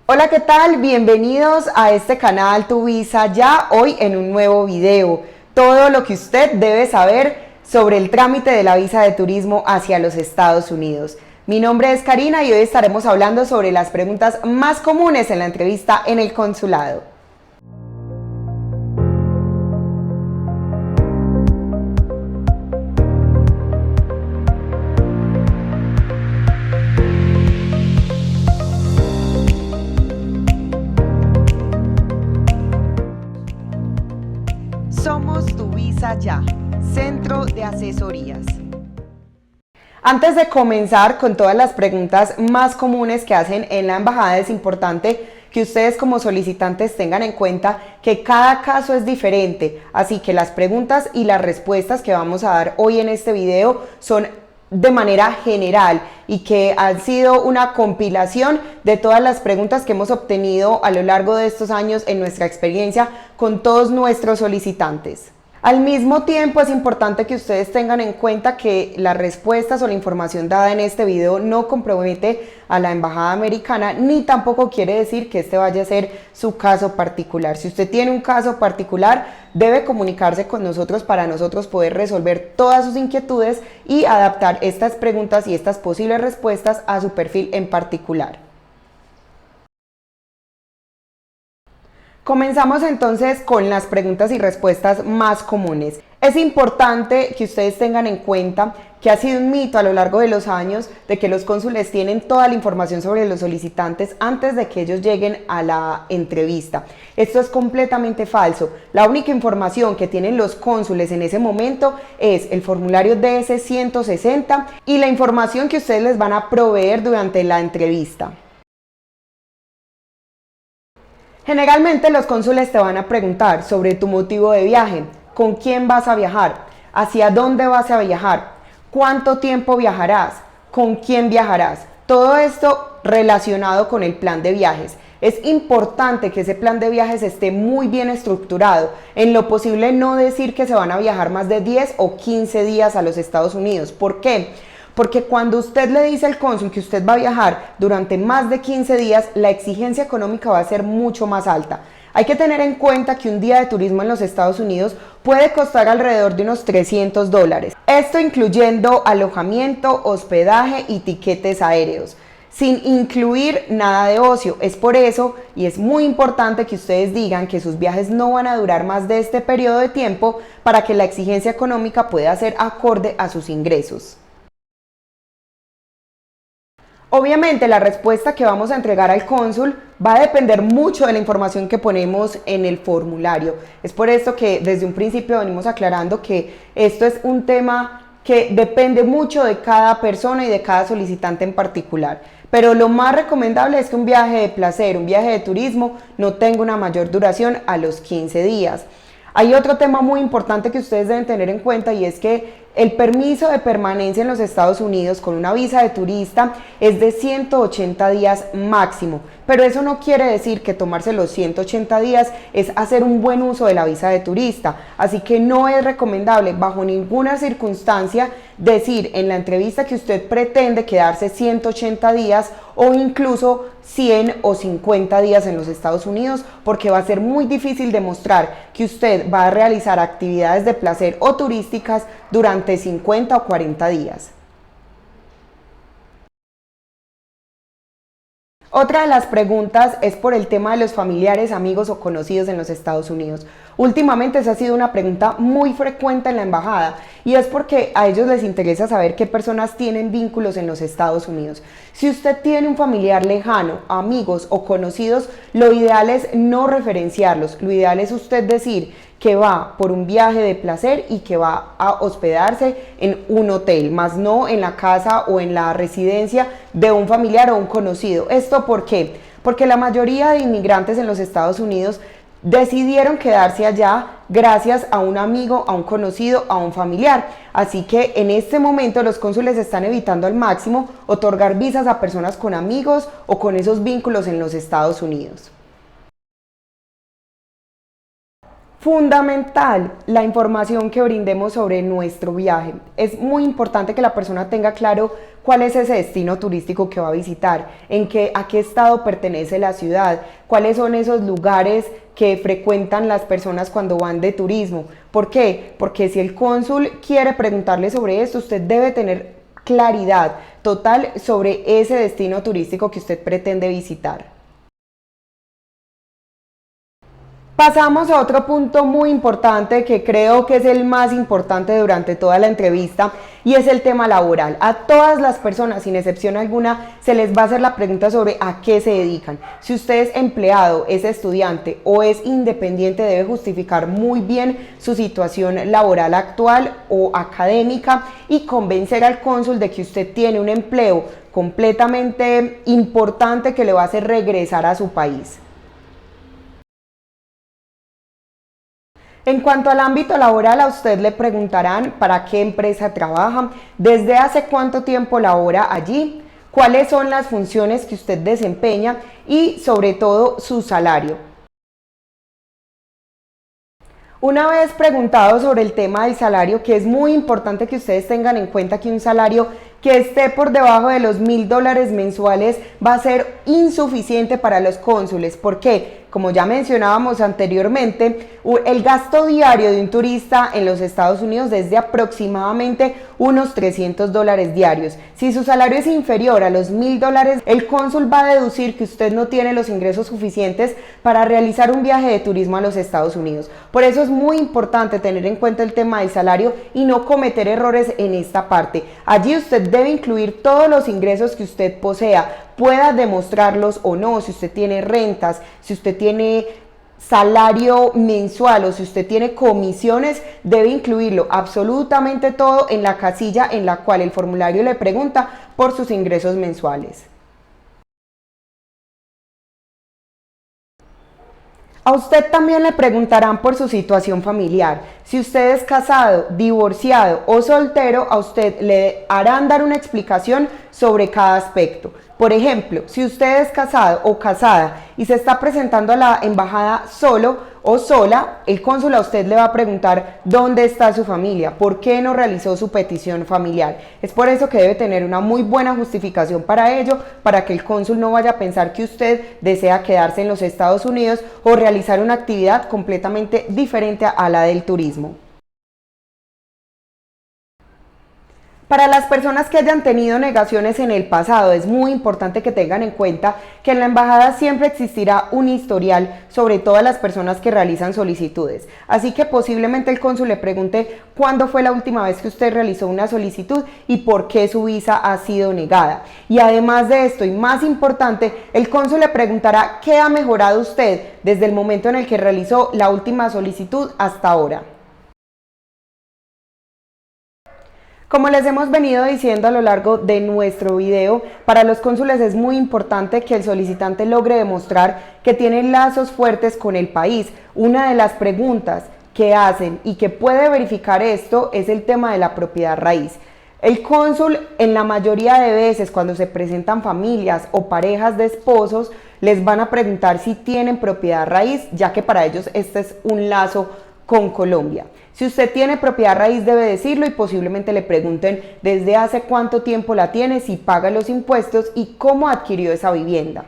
Hola, ¿qué tal? Bienvenidos a este canal Tu Visa Ya, hoy en un nuevo video. Todo lo que usted debe saber sobre el trámite de la visa de turismo hacia los Estados Unidos. Mi nombre es Karina y hoy estaremos hablando sobre las preguntas más comunes en la entrevista en el consulado. Somos Tu Visa Ya, Centro de Asesorías. Antes de comenzar con todas las preguntas más comunes que hacen en la embajada, es importante que ustedes como solicitantes tengan en cuenta que cada caso es diferente, así que las preguntas y las respuestas que vamos a dar hoy en este video son de manera general y que han sido una compilación de todas las preguntas que hemos obtenido a lo largo de estos años en nuestra experiencia con todos nuestros solicitantes. Al mismo tiempo, es importante que ustedes tengan en cuenta que las respuestas o la información dada en este video no compromete a la embajada americana, ni tampoco quiere decir que este vaya a ser su caso particular. Si usted tiene un caso particular, debe comunicarse con nosotros para nosotros poder resolver todas sus inquietudes y adaptar estas preguntas y estas posibles respuestas a su perfil en particular. Comenzamos entonces con las preguntas y respuestas más comunes. Es importante que ustedes tengan en cuenta que ha sido un mito a lo largo de los años de que los cónsules tienen toda la información sobre los solicitantes antes de que ellos lleguen a la entrevista. Esto es completamente falso. La única información que tienen los cónsules en ese momento es el formulario DS-160 y la información que ustedes les van a proveer durante la entrevista. Generalmente los cónsules te van a preguntar sobre tu motivo de viaje, con quién vas a viajar, hacia dónde vas a viajar, cuánto tiempo viajarás, con quién viajarás. Todo esto relacionado con el plan de viajes. Es importante que ese plan de viajes esté muy bien estructurado. En lo posible no decir que se van a viajar más de 10 o 15 días a los Estados Unidos. ¿Por qué? Porque cuando usted le dice al cónsul que usted va a viajar durante más de 15 días, la exigencia económica va a ser mucho más alta. Hay que tener en cuenta que un día de turismo en los Estados Unidos puede costar alrededor de unos $300. Esto incluyendo alojamiento, hospedaje y tiquetes aéreos, sin incluir nada de ocio. Es por eso y es muy importante que ustedes digan que sus viajes no van a durar más de este periodo de tiempo para que la exigencia económica pueda ser acorde a sus ingresos. Obviamente la respuesta que vamos a entregar al cónsul va a depender mucho de la información que ponemos en el formulario. Es por esto que desde un principio venimos aclarando que esto es un tema que depende mucho de cada persona y de cada solicitante en particular. Pero lo más recomendable es que un viaje de placer, un viaje de turismo, no tenga una mayor duración a los 15 días. Hay otro tema muy importante que ustedes deben tener en cuenta y es que el permiso de permanencia en los Estados Unidos con una visa de turista es de 180 días máximo, pero eso no quiere decir que tomarse los 180 días es hacer un buen uso de la visa de turista, así que no es recomendable bajo ninguna circunstancia decir en la entrevista que usted pretende quedarse 180 días o incluso 100 o 50 días en los Estados Unidos, porque va a ser muy difícil demostrar que usted va a realizar actividades de placer o turísticas durante 50 o 40 días. Otra de las preguntas es por el tema de los familiares, amigos o conocidos en los Estados Unidos. Últimamente esa ha sido una pregunta muy frecuente en la embajada y es porque a ellos les interesa saber qué personas tienen vínculos en los Estados Unidos. Si usted tiene un familiar lejano, amigos o conocidos, lo ideal es no referenciarlos. Lo ideal es usted decir que va por un viaje de placer y que va a hospedarse en un hotel, más no en la casa o en la residencia de un familiar o un conocido. ¿Esto por qué? Porque la mayoría de inmigrantes en los Estados Unidos decidieron quedarse allá gracias a un amigo, a un conocido, a un familiar. Así que en este momento los cónsules están evitando al máximo otorgar visas a personas con amigos o con esos vínculos en los Estados Unidos. Fundamental la información que brindemos sobre nuestro viaje. Es muy importante que la persona tenga claro cuál es ese destino turístico que va a visitar, a qué estado pertenece la ciudad, cuáles son esos lugares que frecuentan las personas cuando van de turismo. ¿Por qué? Porque si el cónsul quiere preguntarle sobre esto, usted debe tener claridad total sobre ese destino turístico que usted pretende visitar. Pasamos a otro punto muy importante que creo que es el más importante durante toda la entrevista y es el tema laboral. A todas las personas, sin excepción alguna, se les va a hacer la pregunta sobre a qué se dedican. Si usted es empleado, es estudiante o es independiente, debe justificar muy bien su situación laboral actual o académica y convencer al cónsul de que usted tiene un empleo completamente importante que le va a hacer regresar a su país. En cuanto al ámbito laboral, a usted le preguntarán para qué empresa trabaja, desde hace cuánto tiempo labora allí, cuáles son las funciones que usted desempeña y sobre todo su salario. Una vez preguntado sobre el tema del salario, que es muy importante que ustedes tengan en cuenta que un salario que esté por debajo de los $1000 mensuales va a ser insuficiente para los cónsules. ¿Por qué? Como ya mencionábamos anteriormente, el gasto diario de un turista en los Estados Unidos es de aproximadamente unos $300 diarios. Si su salario es inferior a los $1000, el cónsul va a deducir que usted no tiene los ingresos suficientes para realizar un viaje de turismo a los Estados Unidos. Por eso es muy importante tener en cuenta el tema del salario y no cometer errores en esta parte. Allí usted debe incluir todos los ingresos que usted posea, pueda demostrarlos o no, si usted tiene rentas, si usted tiene salario mensual o si usted tiene comisiones, debe incluirlo absolutamente todo en la casilla en la cual el formulario le pregunta por sus ingresos mensuales. A usted también le preguntarán por su situación familiar. Si usted es casado, divorciado o soltero, a usted le harán dar una explicación sobre cada aspecto. Por ejemplo, si usted es casado o casada y se está presentando a la embajada solo o sola, el cónsul a usted le va a preguntar dónde está su familia, por qué no realizó su petición familiar. Es por eso que debe tener una muy buena justificación para ello, para que el cónsul no vaya a pensar que usted desea quedarse en los Estados Unidos o realizar una actividad completamente diferente a la del turismo. Para las personas que hayan tenido negaciones en el pasado, es muy importante que tengan en cuenta que en la embajada siempre existirá un historial sobre todas las personas que realizan solicitudes. Así que posiblemente el cónsul le pregunte cuándo fue la última vez que usted realizó una solicitud y por qué su visa ha sido negada. Y además de esto, y más importante, el cónsul le preguntará qué ha mejorado usted desde el momento en el que realizó la última solicitud hasta ahora. Como les hemos venido diciendo a lo largo de nuestro video, para los cónsules es muy importante que el solicitante logre demostrar que tiene lazos fuertes con el país. Una de las preguntas que hacen y que puede verificar esto es el tema de la propiedad raíz. El cónsul, en la mayoría de veces cuando se presentan familias o parejas de esposos, les van a preguntar si tienen propiedad raíz, ya que para ellos este es un lazo con Colombia. Si usted tiene propiedad raíz, debe decirlo y posiblemente le pregunten desde hace cuánto tiempo la tiene, si paga los impuestos y cómo adquirió esa vivienda.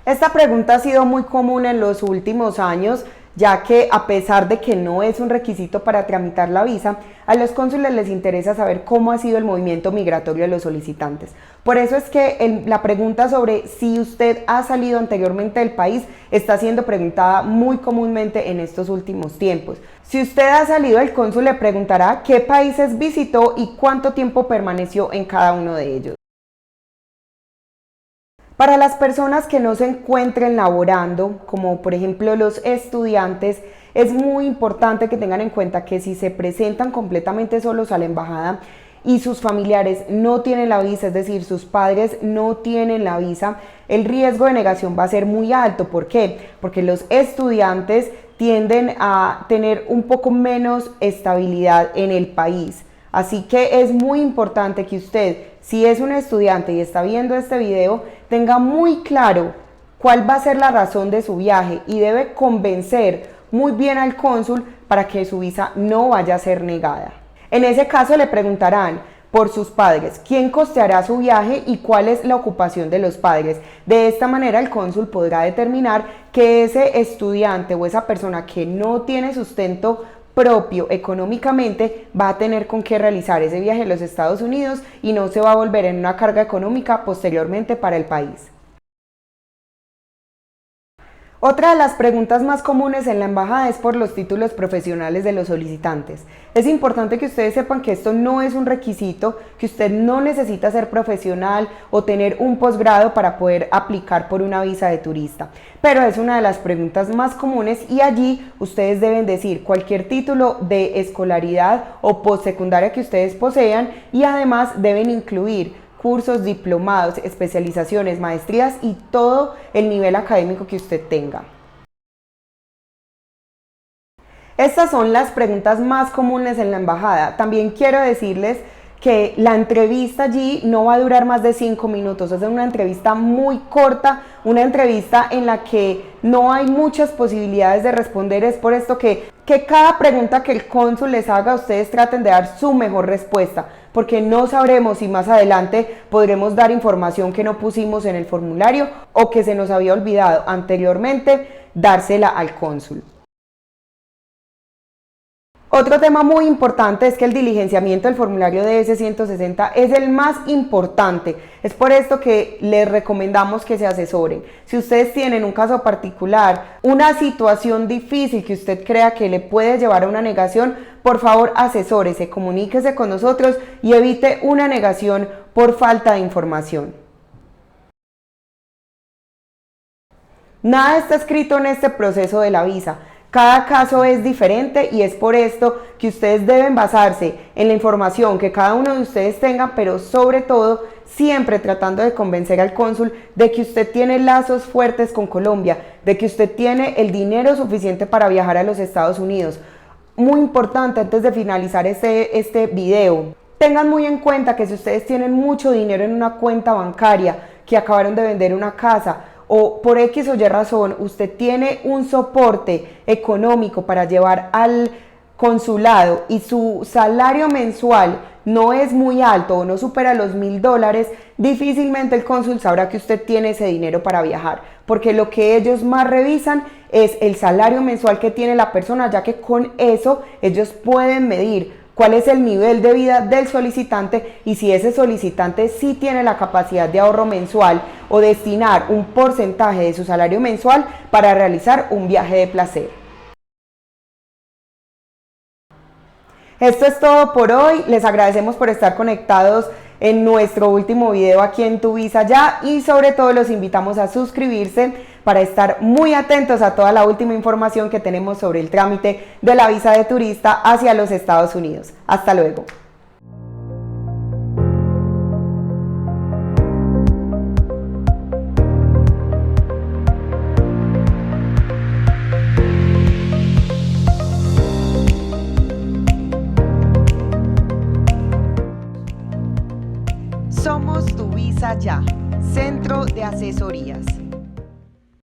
Esta pregunta ha sido muy común en los últimos años, ya que a pesar de que no es un requisito para tramitar la visa, a los cónsules les interesa saber cómo ha sido el movimiento migratorio de los solicitantes. Por eso es que la pregunta sobre si usted ha salido anteriormente del país está siendo preguntada muy comúnmente en estos últimos tiempos. Si usted ha salido, el cónsul le preguntará qué países visitó y cuánto tiempo permaneció en cada uno de ellos. Para las personas que no se encuentren laborando, como por ejemplo los estudiantes, es muy importante que tengan en cuenta que si se presentan completamente solos a la embajada y sus familiares no tienen la visa, es decir, sus padres no tienen la visa, el riesgo de negación va a ser muy alto. ¿Por qué? Porque los estudiantes tienden a tener un poco menos estabilidad en el país. Así que es muy importante que usted, si es un estudiante y está viendo este video, tenga muy claro cuál va a ser la razón de su viaje y debe convencer muy bien al cónsul para que su visa no vaya a ser negada. En ese caso le preguntarán por sus padres, quién costeará su viaje y cuál es la ocupación de los padres. De esta manera el cónsul podrá determinar que ese estudiante o esa persona que no tiene sustento propio económicamente va a tener con qué realizar ese viaje a los Estados Unidos y no se va a volver en una carga económica posteriormente para el país. Otra de las preguntas más comunes en la embajada es por los títulos profesionales de los solicitantes. Es importante que ustedes sepan que esto no es un requisito, que usted no necesita ser profesional o tener un posgrado para poder aplicar por una visa de turista, pero es una de las preguntas más comunes y allí ustedes deben decir cualquier título de escolaridad o postsecundaria que ustedes posean y además deben incluir cursos, diplomados, especializaciones, maestrías y todo el nivel académico que usted tenga. Estas son las preguntas más comunes en la embajada. También quiero decirles que la entrevista allí no va a durar más de 5 minutos, es una entrevista muy corta, una entrevista en la que no hay muchas posibilidades de responder, es por esto que cada pregunta que el cónsul les haga, ustedes traten de dar su mejor respuesta, porque no sabremos si más adelante podremos dar información que no pusimos en el formulario o que se nos había olvidado anteriormente dársela al cónsul. Otro tema muy importante es que el diligenciamiento del formulario DS-160 es el más importante. Es por esto que les recomendamos que se asesoren. Si ustedes tienen un caso particular, una situación difícil que usted crea que le puede llevar a una negación, por favor asesórese, comuníquese con nosotros y evite una negación por falta de información. Nada está escrito en este proceso de la visa. Cada caso es diferente y es por esto que ustedes deben basarse en la información que cada uno de ustedes tenga, pero sobre todo siempre tratando de convencer al cónsul de que usted tiene lazos fuertes con Colombia, de que usted tiene el dinero suficiente para viajar a los Estados Unidos. Muy importante antes de finalizar este video, tengan muy en cuenta que si ustedes tienen mucho dinero en una cuenta bancaria, que acabaron de vender una casa, o por X o Y razón usted tiene un soporte económico para llevar al consulado y su salario mensual no es muy alto o no supera los $1000, difícilmente el cónsul sabrá que usted tiene ese dinero para viajar, porque lo que ellos más revisan es el salario mensual que tiene la persona, ya que con eso ellos pueden medir cuál es el nivel de vida del solicitante y si ese solicitante sí tiene la capacidad de ahorro mensual o destinar un porcentaje de su salario mensual para realizar un viaje de placer. Esto es todo por hoy, les agradecemos por estar conectados en nuestro último video aquí en Tu Visa Ya y sobre todo los invitamos a suscribirse para estar muy atentos a toda la última información que tenemos sobre el trámite de la visa de turista hacia los Estados Unidos. Hasta luego. Somos Tu Visa Ya, Centro de Asesorías.